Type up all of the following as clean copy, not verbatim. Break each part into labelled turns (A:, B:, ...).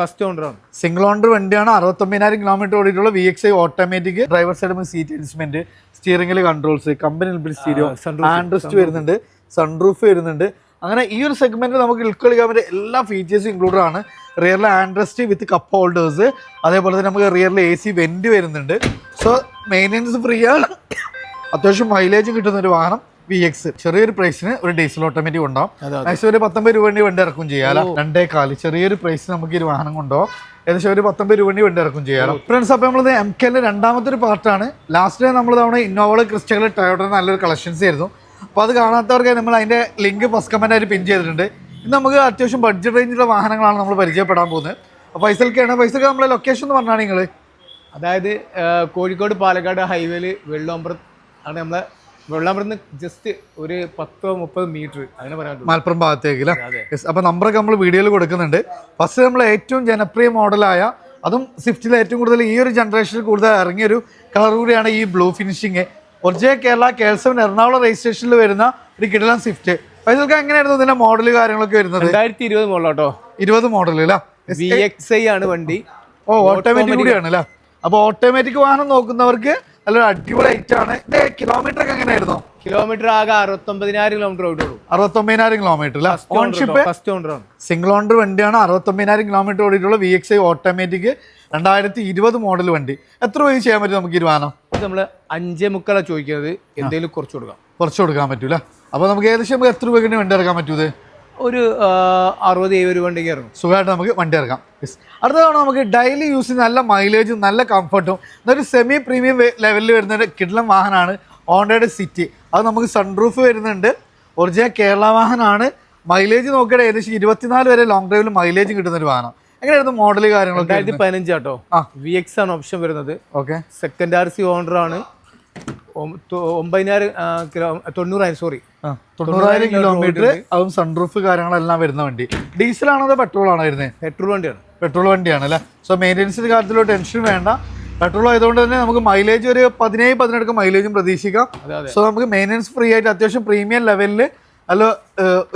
A: First ഓണറാണ്.
B: Single owner വണ്ടിയാണ്. 69,000 kilometre ഓടിയിട്ടുള്ള VXi automatic. Driver side seat adjustment, സ്റ്റിയറിംഗിൽ കൺട്രോൾസ്, കമ്പനി സ്റ്റീരിയോ, ആൻഡ്രസ്റ്റ് വരുന്നുണ്ട്, സൺറൂഫ് വരുന്നുണ്ട്. അങ്ങനെ ഈ ഒരു സെഗ്മെന്റ് നമുക്ക് ഉൾക്കൊള്ളിക്കാൻ പറ്റിയ എല്ലാ ഫീച്ചേഴ്സും ഇൻക്ലൂഡഡ് ആണ്. റിയറിൽ ആൻഡ്രസ്റ്റ് വിത്ത് കപ്പ് ഹോൾഡേഴ്സ്, അതേപോലെ തന്നെ നമുക്ക് റിയറിൽ AC വെന്റ് വരുന്നുണ്ട്. സോ മെയിൻ്റെനൻസ് ഫ്രീ ആണ്. അത്യാവശ്യം മൈലേജും കിട്ടുന്ന ഒരു വാഹനം VX. ചെറിയൊരു പ്രൈസിന് ഒരു ഡീസൽ ഓട്ടോമാറ്റിക് ഉണ്ടാവും. ഏകദേശം ഒരു 19 രൂപ വണ്ടി ഇറക്കും ചെയ്യാലോ. 2.4 ചെറിയൊരു പ്രൈസിന് നമുക്ക് ഈ ഒരു വാഹനം കൊണ്ടുപോകാം. ഏകദേശം ഒരു 19 രൂപ വണ്ടി ഇറക്കും ചെയ്യാലോ. ഫ്രണ്ട്സ്, അപ്പോൾ നമ്മളത് MKന്റെ രണ്ടാമത്തെ ഒരു പാർട്ടാണ്. ലാസ്റ്റ് ടൈം നമ്മൾ തവണ ഇന്നോവ, ക്രിസ്റ്റകൾ, ടൊയോട്ട നല്ലൊരു കളക്ഷൻസ് ആയിരുന്നു. അപ്പോൾ അത് കാണാത്തവർക്ക് നമ്മൾ അതിൻ്റെ ലിങ്ക് ഫസ്റ്റ് കമൻ്റ് ആയിട്ട് പിൻ ചെയ്തിട്ടുണ്ട്. ഇന്ന് നമുക്ക് അത്യാവശ്യം ബഡ്ജറ്റ് റേഞ്ചിലുള്ള വാഹനങ്ങളാണ് നമ്മൾ പരിചയപ്പെടാൻ പോകുന്നത്. അപ്പോൾ ഫൈസൽക്കാണ്. ഫൈസൽക്ക് നമ്മളെ ലൊക്കേഷൻ എന്ന് പറഞ്ഞാൽ നിങ്ങൾ,
A: അതായത് കോഴിക്കോട് പാലക്കാട് ഹൈവേയിൽ വെള്ളാമ്പുറത്ത് ആണ്. നമ്മളെ വെള്ളാമ്പുറത്ത് ജസ്റ്റ് ഒരു 10-30 മീറ്റർ അങ്ങനെ പറയാൻ
B: മലപ്പുറം ഭാഗത്തേക്ക് അല്ലേ. അപ്പോൾ നമ്പറൊക്കെ നമ്മൾ വീഡിയോയിൽ കൊടുക്കുന്നുണ്ട്. ഫസ്റ്റ് നമ്മൾ ഏറ്റവും ജനപ്രിയ മോഡലായ, അതും സ്വിഫ്റ്റിൽ ഏറ്റവും കൂടുതൽ ഈ ഒരു ജനറേഷനിൽ കൂടുതൽ ഇറങ്ങിയൊരു കളർ കൂടിയാണ് ഈ blue finishing. Original Kerala KL7 Ernakulam രജിസ്ട്രേഷനിൽ വരുന്ന ഒരു കിടിലൻ സ്വിഫ്റ്റ്. ഫൈസൽക്ക് എങ്ങനെയായിരുന്നു ഇതിന്റെ മോഡൽ കാര്യങ്ങളൊക്കെ വരുന്നത്?
A: 2020 മോഡലാട്ടോ.
B: 20 മോഡൽ അല്ലേ.
A: VXi ആണ് വണ്ടി.
B: ഓട്ടോമാറ്റിക് കൂടിയാണ് അല്ലേ. അപ്പോൾ ഓട്ടോമാറ്റിക് വാഹനം നോക്കുന്നവർക്ക് നല്ലൊരു അടിപൊളി ഐറ്റാണ്. കിലോമീറ്റർ ഒക്കെ എങ്ങനെയായിരുന്നു?
A: കിലോമീറ്റർ ആകെ 69,000 കിലോമീറ്റർ ഓടിയുള്ളൂ.
B: 69,000 കിലോമീറ്റർ. ഓൺഷിപ്പ്
A: ഫസ്റ്റ് ഓണറാണ്.
B: സിംഗിൾ ഓണർ വണ്ടിയാണ്. 69,000 കിലോമീറ്റർ ഓടിയിട്ടുള്ള VXi ഓട്ടോമാറ്റിക് 2020 മോഡൽ വണ്ടി. എത്ര രൂപ ചെയ്യാൻ പറ്റും നമുക്ക് ഈ വാഹനം?
A: നമ്മള് 5.25 ചോദിക്കുന്നത്, എന്തെങ്കിലും കുറച്ച്
B: കൊടുക്കാൻ പറ്റൂല. അപ്പോൾ നമുക്ക് ഏകദേശം എത്ര രൂപയ്ക്ക് വണ്ടി ഇറക്കാൻ പറ്റൂത്?
A: ഒരു 60-70 രൂപ വണ്ടിക്ക് ഇറങ്ങും.
B: സുഖമായിട്ട് നമുക്ക് വണ്ടി ഇറക്കാം. അടുത്ത തവണ നമുക്ക് ഡെയിലി യൂസിന് നല്ല മൈലേജും നല്ല കംഫർട്ടും എന്നൊരു സെമി പ്രീമിയം ലെവലിൽ വരുന്ന ഒരു കിടിലൻ വാഹനമാണ് ഹോണ്ടയുടെ സിറ്റി. അത് നമുക്ക് സൺറൂഫ് വരുന്നുണ്ട്. ഒറിജിനൽ കേരള വാഹനമാണ്. മൈലേജ് നോക്കിയാൽ ഏകദേശം 24 വരെ ലോങ് ഡ്രൈവിൽ മൈലേജ് കിട്ടുന്ന ഒരു വാഹനം. എങ്ങനെയായിരുന്നു മോഡൽ കാര്യങ്ങളൊക്കെ?
A: 2015 ആട്ടോ. VX ആണ് ഓപ്ഷൻ വരുന്നത്.
B: ഓക്കെ.
A: സെക്കൻഡ് RC ഓണറാണ്.
B: 90,000 കിലോമീറ്റർ. അതും സൺറൂഫ് കാര്യങ്ങളെല്ലാം വരുന്ന വണ്ടി. ഡീസലാണോ അതോ പെട്രോൾ ആണോ വരുന്നത്? പെട്രോൾ വണ്ടിയാണ് അല്ലേ. സോ മെയിൻ്റെനൻസിന്റെ കാര്യത്തിലോ ടെൻഷൻ വേണ്ട. പെട്രോൾ ആയതുകൊണ്ട് തന്നെ നമുക്ക് മൈലേജ് ഒരു 17-18 മൈലേജും പ്രതീക്ഷിക്കാം. സോ നമുക്ക് മെയിൻ്റെനൻസ് ഫ്രീ ആയിട്ട് അത്യാവശ്യം പ്രീമിയം ലെവലിൽ നല്ല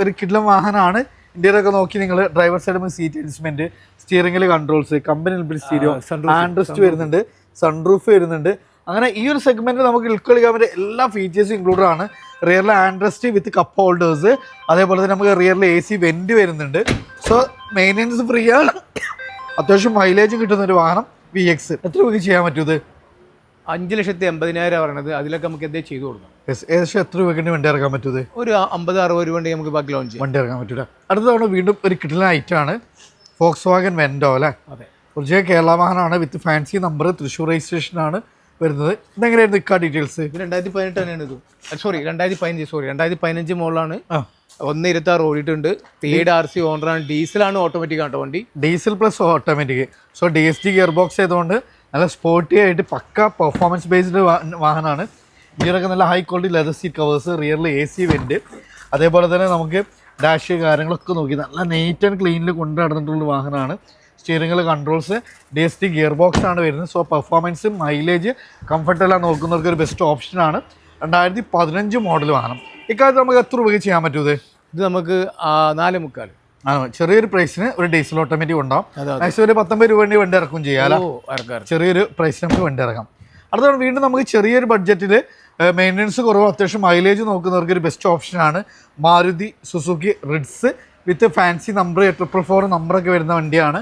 B: ഒരു കിടിലൻ വാഹനമാണ്. ഇന്ത്യയിലൊക്കെ നോക്കി നിങ്ങൾ ഡ്രൈവർ സൈഡ് സീറ്റ് അഡ്ജസ്റ്റ്മെന്റ്, സ്റ്റിയറിംഗിൽ കൺട്രോൾസ്, കമ്പനി സ്റ്റീരിയോ, ആൻഡ്രസ്റ്റ് വരുന്നുണ്ട്, സൺറൂഫ് വരുന്നുണ്ട്. അങ്ങനെ ഈ ഒരു സെഗ്മെന്റ് നമുക്ക് ഉൾക്കൊള്ളിക്കാൻ പറ്റിയ എല്ലാ ഫീച്ചേഴ്സും ഇൻക്ലൂഡഡ് ആണ്. റിയറിൽ ആൻഡ്രസ്റ്റ് വിത്ത് കപ്പ് ഹോൾഡേഴ്സ്, അതേപോലെ തന്നെ നമുക്ക് റിയറിൽ AC വെന്റ് വരുന്നുണ്ട്. സോ മെയിൻ്റെനൻസ് ഫ്രീ ആണ്. അത്യാവശ്യം മൈലേജും കിട്ടുന്ന ഒരു വാഹനം VX. എത്ര രൂപയ്ക്ക് ചെയ്യാൻ പറ്റൂത്?
A: 5,80,000 പറയണത്. അതിലൊക്കെ നമുക്ക് എന്തെങ്കിലും ചെയ്തു കൊടുക്കാം.
B: ഏകദേശം എത്ര രൂപയ്ക്ക് വണ്ടി ഇറക്കാൻ പറ്റൂത്?
A: ഒരു 50-60 രൂപ വണ്ടി നമുക്ക് ബാക്കി ലോഞ്ച്
B: വണ്ടി ഇറക്കാൻ പറ്റൂല. അടുത്ത തവണ വീണ്ടും ഒരു കിടിലൻ ഐറ്റാണ് Volkswagen Vento അല്ലേ. ഒറിജിനൽ കേരള വാഹനമാണ്. വിത്ത് ഫാൻസി നമ്പർ, തൃശ്ശൂർ രജിസ്ട്രേഷൻ ആണ് വരുന്നത്. ഇതെങ്ങനെയായിരുന്നു ഇക്കാ ഡീറ്റെയിൽസ്?
A: 2018 തന്നെയാണ് ഇത്. 2015 മോഡലാണ്. 1.26 ഓടിയിട്ടുണ്ട്. 3rd RC ഓണറാണ്. ഡീസലാണ്, ഓട്ടോമാറ്റിക് ആട്ടോ വണ്ടി.
B: Diesel plus automatic. So DSG gear box ആയതുകൊണ്ട് നല്ല സ്പോർട്ടി ആയിട്ട് പക്ക പെർഫോമൻസ് ബേസ്ഡ് വാഹനമാണ്. ഇതിലൊക്കെ നല്ല high quality leather seat covers, റിയറിൽ AC വെന്റ്, അതേപോലെ തന്നെ നമുക്ക് ഡാഷ് കാര്യങ്ങളൊക്കെ നോക്കി നല്ല നീറ്റ് ആൻഡ് ക്ലീനിൽ കൊണ്ടു നടന്നിട്ടുള്ള വാഹനമാണ്. സ്റ്റിയറിംഗിൽ കൺട്രോൾസ്, DSG ഗിയർ ബോക്സ് ആണ് വരുന്നത്. സോ പെർഫോമൻസ്, മൈലേജ്, കംഫർട്ടെല്ലാം നോക്കുന്നവർക്ക് ഒരു ബെസ്റ്റ് ഓപ്ഷനാണ്. 2015 മോഡൽ വാഹനം. ഇക്കാലത്ത് നമുക്ക് എത്ര രൂപയ്ക്ക് ചെയ്യാൻ പറ്റൂത്?
A: ഇത് നമുക്ക് 4.25.
B: ചെറിയൊരു പ്രൈസിന് ഒരു ഡീസൽ ഓട്ടോമാറ്റിക് ഉണ്ടാവും. ഏകദേശം ഒരു 19 രൂപ വണ്ടി ഇറക്കും ചെയ്യാലോ. ചെറിയൊരു പ്രൈസിന് നമുക്ക് വണ്ടി ഇറക്കാം. അടുത്താണ് വീണ്ടും നമുക്ക് ചെറിയൊരു ബഡ്ജറ്റിൽ മെയിൻ്റെനൻസ് കുറവ്, അത്യാവശ്യം മൈലേജ് നോക്കുന്നവർക്ക് ഒരു ബെസ്റ്റ് ഓപ്ഷനാണ് മാരുതി സുസുക്കി റിഡ്സ് വിത്ത് ഫാൻസി നമ്പർ, 444 നമ്പറൊക്കെ വരുന്ന വണ്ടിയാണ്.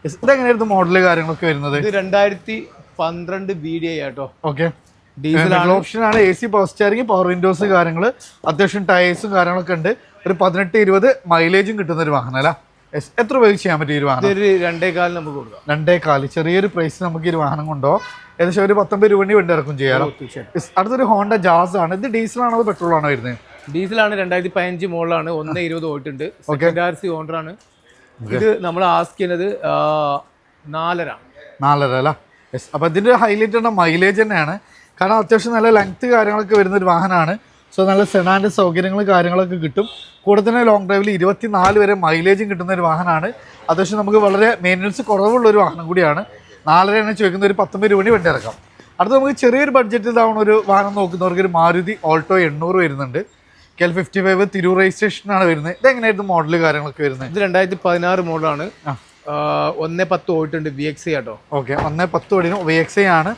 B: ഇതെങ്ങനെയായിരുന്നു മോഡല് കാര്യങ്ങളൊക്കെ വരുന്നത്?
A: 2012 VDI ആട്ടോ.
B: ഓക്കെ. ഡീസൽ ഓപ്ഷനാണ്. AC power steering, power Windows കാര്യങ്ങൾ, അത്യാവശ്യം ടയേഴ്സും കാര്യങ്ങളൊക്കെ ഉണ്ട്. ഒരു 18-20 മൈലേജും കിട്ടുന്ന ഒരു വാഹനം അല്ല. എത്ര രൂപയ്ക്ക് ചെയ്യാൻ പറ്റും ഈ വാഹനം?
A: 2.25 നമുക്ക് കൊടുക്കാം.
B: 2.25 ചെറിയൊരു പ്രൈസ് നമുക്ക് ഈ വാഹനം കൊണ്ടോ ഏകദേശം ഒരു 19 രൂപ വണ്ടി ഇറക്കും ചെയ്യാലോ. അടുത്തൊരു ഹോണ്ട ജാസ് ആണ്. ഇത് ഡീസലാണോ അതോ പെട്രോൾ ആണോ വരുന്നത്?
A: ഡീസലാണ്. 2015 മോഡലാണ്. 1.20 ഓടിയിട്ടുണ്ട്. സെക്കൻഡ് RC ഓണറാണ്. ഇത് നമ്മൾ ആസ്ക് ചെയ്യുന്നത് 4.5
B: അല്ല. അപ്പോൾ ഇതിൻ്റെ ഹൈലൈറ്റ് ആണ് മൈലേജ് തന്നെയാണ്. കാരണം അത്യാവശ്യം നല്ല ലെങ്ത് കാര്യങ്ങളൊക്കെ വരുന്ന ഒരു വാഹനമാണ്. സോ നല്ല സെഡാൻ്റെ സൗകര്യങ്ങൾ കാര്യങ്ങളൊക്കെ കിട്ടും. കൂടെ തന്നെ ലോങ് ഡ്രൈവിൽ 24 വരെ മൈലേജും കിട്ടുന്ന ഒരു വാഹനമാണ്. അത്യാവശ്യം നമുക്ക് വളരെ മെയിൻ്റനൻസ് കുറവുള്ളൊരു വാഹനം കൂടിയാണ്. 4.5 ചോദിക്കുന്ന ഒരു 19 രൂപ വണ്ടി ഇറക്കാം. അടുത്ത നമുക്ക് ചെറിയൊരു ബഡ്ജറ്റിൽ ഇതാവണ ഒരു വാഹനം നോക്കുന്നവർക്ക് ഒരു മാരുതി ഓൾട്ടോ 800 വരുന്നുണ്ട്. KL 55 തിരൂർ രജിസ്ട്രേഷനാണ് വരുന്നത്. ഇതെങ്ങനെയായിരുന്നു മോഡൽ കാര്യങ്ങളൊക്കെ വരുന്നത്?
A: ഇത് 2016 മോഡലാണ്. 1.10 ഓടിട്ടുണ്ട് VXI ആട്ടോ.
B: ഓക്കെ, 1.10 ഓടിന് VXI ആണ്.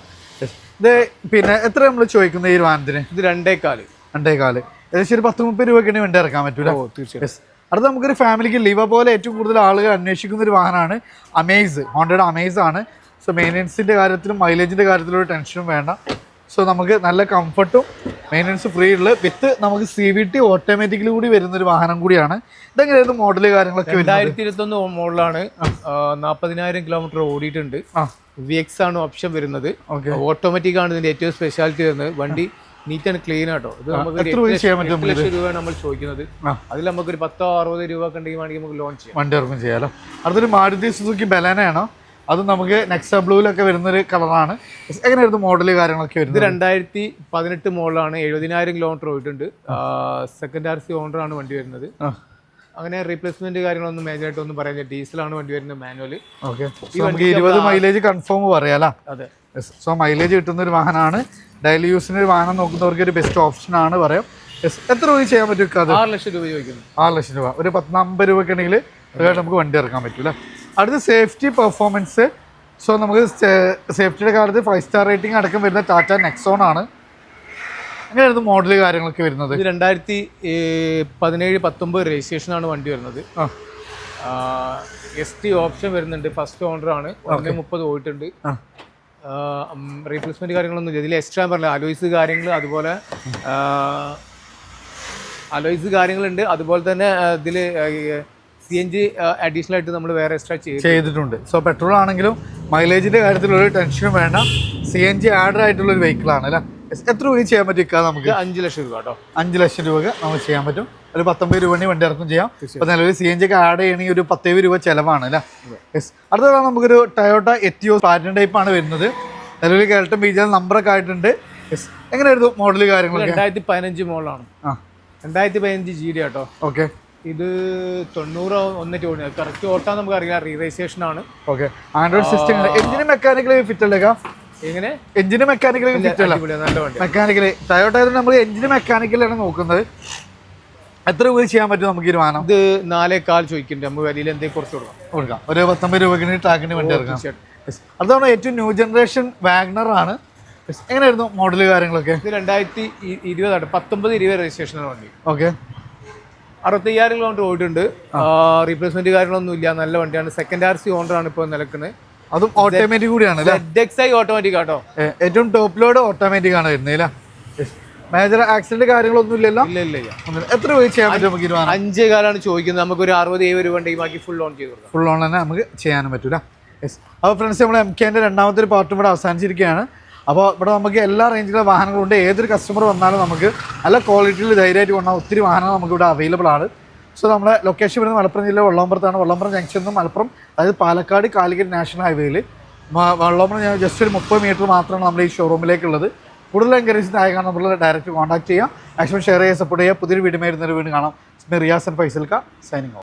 B: ഇത് പിന്നെ എത്ര നമ്മൾ ചോദിക്കുന്നത് ഈ ഒരു വാഹനത്തിന്?
A: ഇത് 2.4.
B: 2.4 ഏകദേശം ഒരു 10-30 രൂപയ്ക്ക് വേണ്ടി ഇറക്കാൻ പറ്റൂല.
A: തീർച്ചയായും.
B: അടുത്ത നമുക്കൊരു ഫാമിലിക്ക് ലിവ പോലെ ഏറ്റവും കൂടുതൽ ആളുകൾ അന്വേഷിക്കുന്ന ഒരു വാഹനമാണ് അമേസ്. ഹോണ്ടയുടെ അമേസ് ആണ്. സോ മെയിൻ്റെനൻസിൻ്റെ കാര്യത്തിലും മൈലേജിൻ്റെ കാര്യത്തിലും ഒരു ടെൻഷനും വേണ്ട. സോ നമുക്ക് നല്ല കംഫർട്ടും മെയിൻ്റെനൻസ് ഫ്രീ ഉള്ള വിത്ത് നമുക്ക് CVT ഓട്ടോമാറ്റിക്കലി കൂടി വരുന്നൊരു വാഹനം കൂടിയാണ്. ഇതെങ്ങനെയായിരുന്നു മോഡല് കാര്യങ്ങളൊക്കെ?
A: 2021 മോഡലാണ്. 40,000 കിലോമീറ്റർ ഓടിയിട്ടുണ്ട്. VX ആണ് ഓപ്ഷൻ വരുന്നത്. ഓട്ടോമാറ്റിക് ആണ് ഇതിന്റെ ഏറ്റവും സ്പെഷ്യാലിറ്റി വരുന്നത്. വണ്ടി നീറ്റ് ആൻഡ് ക്ലീൻ ആട്ടോ. ഇത് നമുക്ക് 8 ലക്ഷം രൂപയാണ് നമ്മൾ ചോദിക്കുന്നത്. അതിൽ നമുക്കൊരു 10-60 രൂപ ഉണ്ടെങ്കിൽ വേണമെങ്കിൽ നമുക്ക് ലോഞ്ച് ചെയ്യാം.
B: വണ്ടി ഇറക്കും ചെയ്യാലോ. അടുത്തൊരു മാരുതി സുസുക്കി ബലാനയാണോ? അത് നമുക്ക് നെക്സ ബ്ലൂവിലൊക്കെ വരുന്നൊരു കളറാണ്. എങ്ങനെയായിരുന്നു മോഡല് കാര്യങ്ങളൊക്കെ വരുന്നത്?
A: ഇത് 2018 മോഡലാണ്. 70,000 കിലോമീറ്റർ പോയിട്ടുണ്ട്. സെക്കൻഡ് RC ഓണറാണ് വണ്ടി വരുന്നത്. അങ്ങനെ റീപ്ലേസ്മെന്റ് കാര്യങ്ങളൊന്നും മേജറായിട്ട് ഒന്നും പറയാനില്ല. ഡീസലാണ് വണ്ടി വരുന്നത്, മാനുവൽ.
B: ഓക്കെ, നമുക്ക് 20 മൈലേജ് കൺഫേം പറയാലോ.
A: അതെ.
B: സോ മൈലേജ് കിട്ടുന്ന ഒരു വാഹനമാണ്. ഡെയിലി യൂസിന് ഒരു വാഹനം നോക്കുന്നവർക്ക് ഒരു ബെസ്റ്റ് ഓപ്ഷൻ ആണ് പറയാം. എത്ര രൂപ ചെയ്യാൻ പറ്റും?
A: 6 ലക്ഷം രൂപ ചോദിക്കുന്നു.
B: 6 ലക്ഷം രൂപ, ഒരു 50 രൂപയ്ക്ക് ഉണ്ടെങ്കിൽ നമുക്ക് വണ്ടി ഇറക്കാൻ പറ്റൂല. അടുത്ത സേഫ്റ്റി പെർഫോമൻസ്. സോ നമുക്ക് സേഫ്റ്റിയുടെ കാര്യത്തിൽ 5 സ്റ്റാർ റേറ്റിംഗ് അടക്കം വരുന്ന ടാറ്റ നെക്സോൺ ആണ്. അങ്ങനെയായിരുന്നു മോഡല് കാര്യങ്ങളൊക്കെ വരുന്നത്.
A: 2017-19 രജിസ്ട്രേഷൻ ആണ് വണ്ടി വരുന്നത്. ST ഓപ്ഷൻ വരുന്നുണ്ട്. ഫസ്റ്റ് ഓണർ ആണ്. 1.30 പോയിട്ടുണ്ട്. റീപ്ലേസ്മെന്റ് കാര്യങ്ങളൊന്നും ഇല്ല. ഇതിൽ എക്സ്ട്രാ പറഞ്ഞില്ല. അലോയ്സ് കാര്യങ്ങൾ, അതുപോലെ അലോയ്സ് കാര്യങ്ങളുണ്ട്. അതുപോലെ തന്നെ ഇതിൽ CNG അഡീഷണൽ ആയിട്ട് നമ്മൾ വേറെ എക്സ്ട്രാ ചെയ്തിട്ടുണ്ട്.
B: സോ പെട്രോൾ ആണെങ്കിലും മൈലേജിന്റെ കാര്യത്തിൽ ഒരു ടെൻഷനും വേണ്ട. CNG ആഡ് ആയിട്ടുള്ള ഒരു വെഹിക്കിൾ ആണ് അല്ലേ? എത്ര രൂപ ചെയ്യാൻ പറ്റും? നമുക്ക്
A: 5 ലക്ഷം രൂപ കേട്ടോ.
B: 5 ലക്ഷം രൂപക്ക് നമുക്ക് ചെയ്യാൻ പറ്റും. ഒരു 19 രൂപ വണ്ടി ഇറക്കും ചെയ്യാം. ഇപ്പൊ നിലവിൽ CNG ഒക്കെ ആഡ് ചെയ്യണമെങ്കിൽ ഒരു 17 രൂപ ചിലവാണ് അല്ലേ? അടുത്തതാണ് നമുക്കൊരു ടൊയോട്ട എറ്റിയോസ് പാറ്റേൺ ടൈപ്പ് ആണ് വരുന്നത്. നിലവിൽ കേരളം ബീജ നമ്പറൊക്കെ ആയിട്ടുണ്ട്. എങ്ങനെയായിരുന്നു മോഡല് കാര്യങ്ങളൊക്കെ?
A: 2015 മോഡലാണ്. 2015 GD കേട്ടോ.
B: ഓക്കെ,
A: ഇത് 90 ഓടി. കറക്റ്റ് ഓട്ടാൻ നമുക്ക് അറിയില്ല. റീരജിസ്ട്രേഷൻ ആണ്.
B: Okay, android system. എഞ്ചിന് മെക്കാനിക്കലി ഫിറ്റ് അല്ലേ?
A: എങ്ങനെ?
B: എഞ്ചിന് മെക്കാനിക്കലി ഫിറ്റ് അല്ല? മെക്കാനിക്കലി ടൊയോട്ട നമ്മൾ എഞ്ചിന് മെക്കാനിക്കലാണ് നോക്കുന്നത്. എത്ര രൂപ ചെയ്യാൻ പറ്റും നമുക്ക് ഈ വാഹനം?
A: ഇത് 4.4 ചോദിക്കുന്നുണ്ട്. നമുക്ക് വലിയ എന്തെങ്കിലും കുറച്ച്
B: കൊടുക്കാം. ഒരു 19 രൂപയ്ക്ക് ട്രാക്കിന് വേണ്ടി ഇറക്കാം. അതാണ് ഏറ്റവും ന്യൂ ജനറേഷൻ വാഗ്നർ ആണ്. എങ്ങനെയായിരുന്നു മോഡല് കാര്യങ്ങളൊക്കെ?
A: ഇത് 2020 19-20 രജിസ്ട്രേഷനാണ് വണ്ടി.
B: ഓക്കെ,
A: 65,000 കിലോമീറ്റർ ഓടിയിട്ടുണ്ട്. റീപ്ലേസ്മെന്റ് കാര്യങ്ങളൊന്നും ഇല്ല. നല്ല വണ്ടിയാണ്. സെക്കൻഡ് RC ഓണർ ആണ് ഇപ്പോൾ നിലക്കുന്നത്.
B: അതും ഓട്ടോമാറ്റിക് കൂടിയാണ്.
A: ZXi ഓട്ടോമാറ്റിക് ആട്ടോ.
B: ഏറ്റവും ടോപ്പ് ലോഡ് ഓട്ടോമാറ്റിക് ആണ് വരുന്നത്. മേജർ ആക്സിഡന്റ് കാര്യങ്ങളൊന്നും ഇല്ലല്ലോ?
A: ഇല്ല.
B: എത്ര രൂപ ചെയ്യാൻ പറ്റും നമുക്ക്?
A: 5.4 ചോദിക്കുന്നത്. നമുക്ക് ഒരു 60-70 രൂപ ഉണ്ടെങ്കിൽ ബാക്കി ഫുൾ ഓൺ ചെയ്ത് കൊടുക്കാം.
B: ഫുൾ ഓൺ തന്നെ നമുക്ക് ചെയ്യാനും പറ്റൂല. അപ്പോൾ ഫ്രണ്ട്സ്, നമ്മൾ MKന്റെ രണ്ടാമത്തെ ഒരു പാർട്ടും ഇവിടെ അവസാനിച്ചിരിക്കുകയാണ്. അപ്പോൾ ഇവിടെ നമുക്ക് എല്ലാ റേഞ്ചിലുള്ള വാഹനങ്ങളുണ്ട്. ഏതൊരു കസ്റ്റമർ വന്നാലും നമുക്ക് നല്ല ക്വാളിറ്റിയിൽ ധൈര്യമായിട്ട് കൊണ്ടാൽ ഒത്തിരി വാഹനങ്ങൾ നമുക്ക് ഇവിടെ അവൈലബിൾ ആണ്. സോ നമ്മുടെ ലൊക്കേഷൻ വരുന്നത് മലപ്പുറം ജില്ല വെള്ളാമ്പുറത്താണ്. വെള്ളാമ്പുറം ജംഗ്ഷനിൽ നിന്ന് മലപ്പുറം, അതായത് പാലക്കാട് കാലിക്കറ്റ് നാഷണൽ ഹൈവേയിൽ വെള്ളാമ്പുറം ജസ്റ്റ് ഒരു 30 മീറ്റർ മാത്രമാണ് നമ്മുടെ ഈ ഷോറൂമിലേക്കുള്ളത്. കൂടുതൽ എൻക്വയറീസ് ആയി കാണാൻ നമ്മൾ ഡയറക്റ്റ് കോൺടാക്ട് ചെയ്യാം. മാക്സിമം ഷെയർ ചെയ്യുക, സപ്പോർട്ട് ചെയ്യുക. പുതിയൊരു വീഡിയോ വരുന്നൊരു വീണ്ടും കാണാം. Riyas and Faisal signing off.